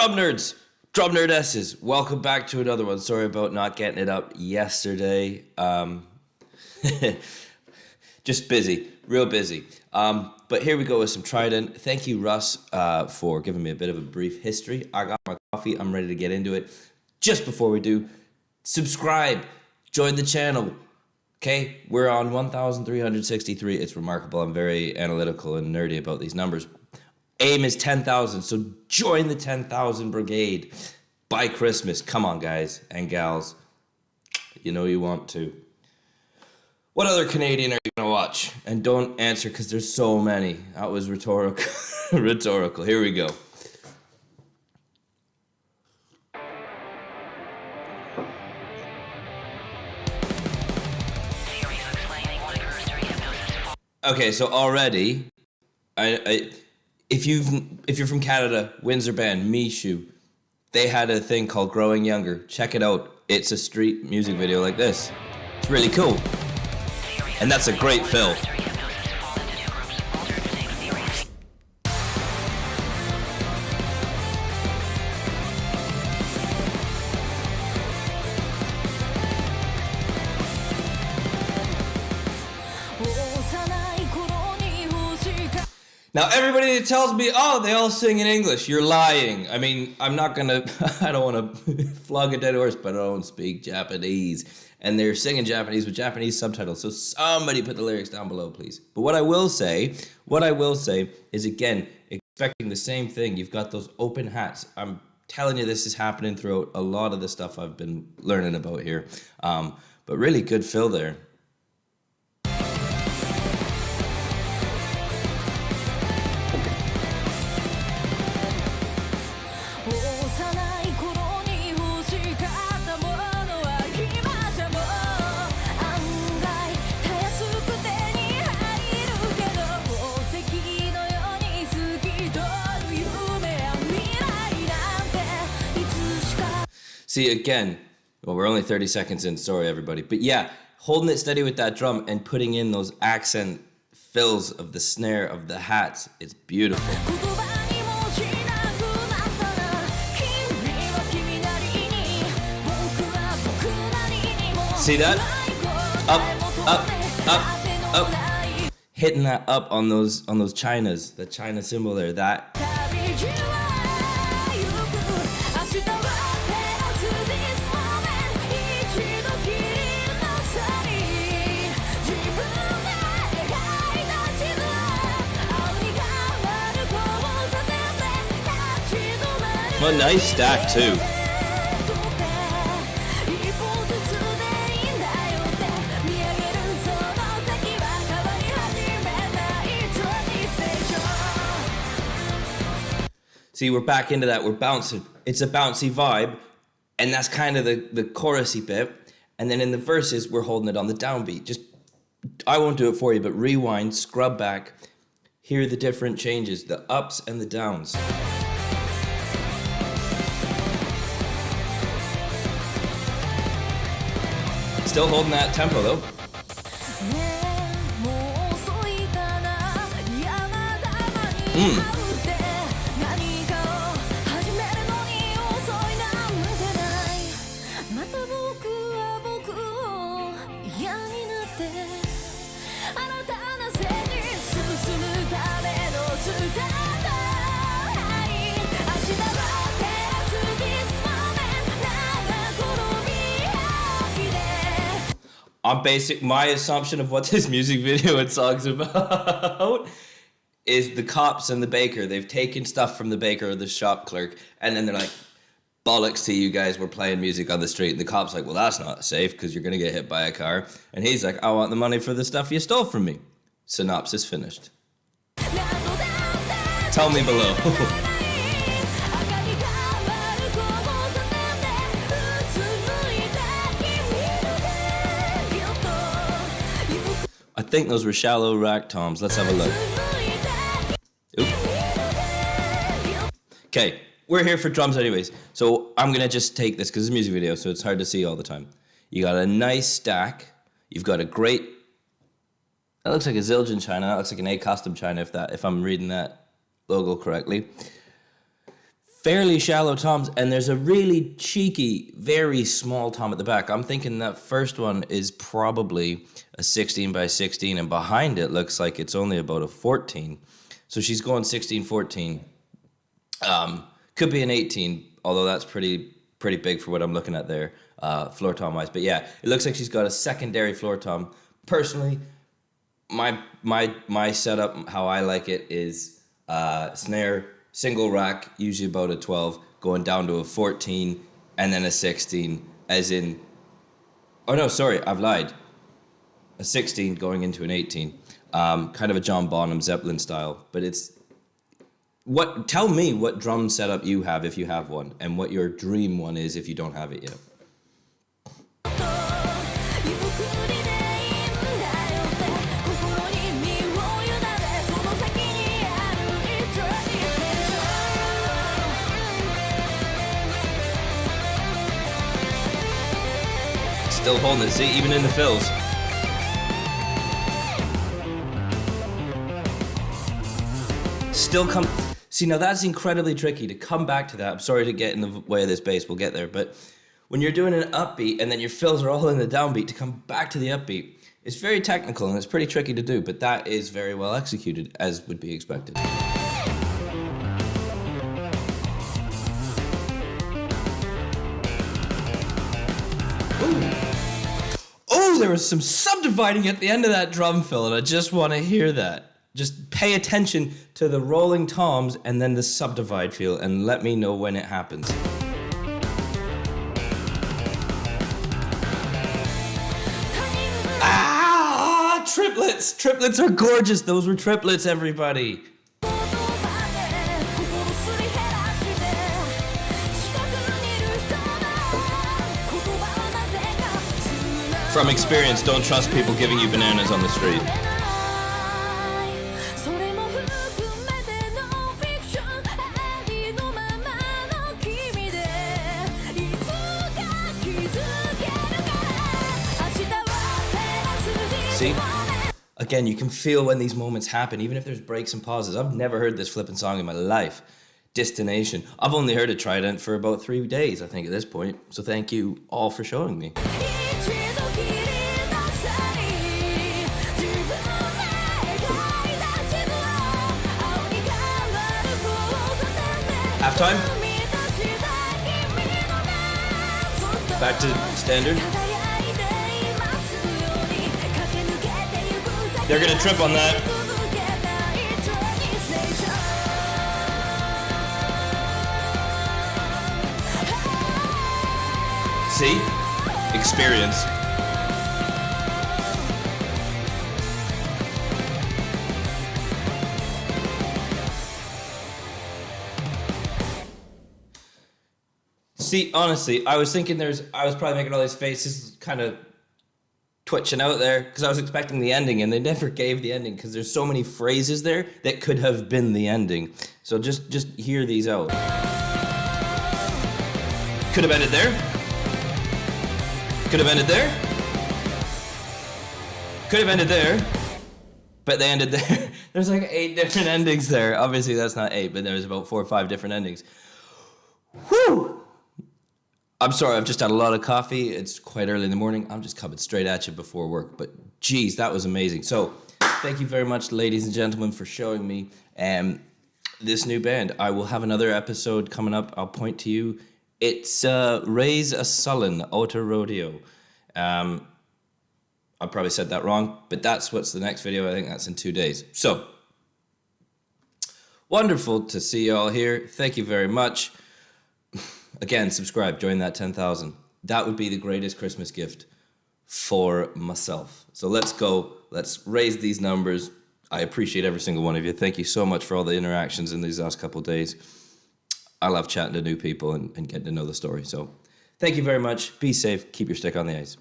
Drum nerds, drum nerdesses, welcome back to another one. Sorry about not getting it up yesterday. Just busy, real busy. But here we go with some TRiDENT. Thank you, Russ, for giving me a bit of a brief history. I got my coffee. I'm ready to get into it. Just before we do, subscribe, join the channel. Okay, we're on 1,363. It's remarkable. I'm very analytical and nerdy about these numbers. Aim is 10,000, so join the 10,000 brigade by Christmas. Come on, guys and gals. You know you want to. What other Canadian are you going to watch? And don't answer because there's so many. That was rhetorical. Rhetorical. Here we go. Okay, so already, if you're from Canada, Windsor band, Mishu, they had a thing called Growing Younger. Check it out. It's a street music video like this. It's really cool. And that's a great fill. Now, everybody that tells me, oh, they all sing in English, you're lying. I mean, I don't want to flog a dead horse, but I don't speak Japanese. And they're singing Japanese with Japanese subtitles. So somebody put the lyrics down below, please. But what I will say is, again, expecting the same thing. You've got those open hats. I'm telling you, this is happening throughout a lot of the stuff I've been learning about here. But really good fill there. See, again, well, we're only 30 seconds in, sorry everybody. But yeah, holding it steady with that drum and putting in those accent fills of the snare, of the hats, it's beautiful. See that? Up. Hitting that up on those chinas, the china cymbal there, that. Well, nice stack too. See, we're back into that. We're bouncing. It's a bouncy vibe, and that's kind of the chorusy bit. And then in the verses, we're holding it on the downbeat. Just, I won't do it for you, but rewind, scrub back, hear the different changes, the ups and the downs. Still holding that tempo though. My assumption of what this music video and song's about is the cops and the baker. They've taken stuff from the baker or the shop clerk, and then they're like, bollocks to you guys, we're playing music on the street. And the cop's like, well, that's not safe because you're going to get hit by a car. And he's like, I want the money for the stuff you stole from me. Synopsis finished. Tell me below. I think those were shallow rack toms. Let's have a look. Okay, we're here for drums anyways. So I'm going to just take this because it's a music video, so it's hard to see all the time. You got a nice stack. You've got a great... That looks like a Zildjian china. That looks like an A custom china if I'm reading that logo correctly. fairly shallow toms, and there's a really cheeky, very small tom at the back. I'm thinking that first one is probably a 16 by 16, and behind it looks like it's only about a 14. So she's going 16, 14. Could be an 18, although that's pretty big for what I'm looking at there, floor tom wise. But yeah, it looks like she's got a secondary floor tom. Personally, my setup, how I like it, is snare, single rack, usually about a 12, going down to a 14, and then a 16, as in, oh no, sorry, I've lied. A 16 going into an 18. Kind of a John Bonham Zeppelin style, but tell me what drum setup you have if you have one, and what your dream one is if you don't have it yet. Still holding it, see, even in the fills. Still come. See, now that's incredibly tricky to come back to that. I'm sorry to get in the way of this bass, we'll get there. But when you're doing an upbeat and then your fills are all in the downbeat, to come back to the upbeat, it's very technical and it's pretty tricky to do, but that is very well executed, as would be expected. Oh, there was some subdividing at the end of that drum fill, and I just want to hear that. Just pay attention to the rolling toms and then the subdivide feel, and let me know when it happens. Ah, triplets! Triplets are gorgeous. Those were triplets, everybody. From experience, don't trust people giving you bananas on the street. See? Again, you can feel when these moments happen, even if there's breaks and pauses. I've never heard this flipping song in my life. Destination. I've only heard of TRiDENT for about 3 days, I think, at this point. So thank you all for showing me. Halftime. Back to standard. They're gonna trip on that. See? Experience. See, honestly, I was thinking I was probably making all these faces kind of twitching out there because I was expecting the ending, and they never gave the ending because there's so many phrases there that could have been the ending. So just hear these out. Could have ended there. Could have ended there. Could have ended there. But they ended there. There's like 8 different endings there. Obviously that's not 8, but there's about 4 or 5 different endings. Whew! I'm sorry, I've just had a lot of coffee. It's quite early in the morning. I'm just coming straight at you before work. But geez, that was amazing. So thank you very much, ladies and gentlemen, for showing me this new band. I will have another episode coming up. I'll point to you. It's Raise a Sullen Auto Rodeo. I probably said that wrong, but that's what's the next video. I think that's in 2 days. So wonderful to see you all here. Thank you very much. Again, subscribe, join that 10,000. That would be the greatest Christmas gift for myself. So let's go. Let's raise these numbers. I appreciate every single one of you. Thank you so much for all the interactions in these last couple of days. I love chatting to new people and getting to know the story. So thank you very much. Be safe. Keep your stick on the ice.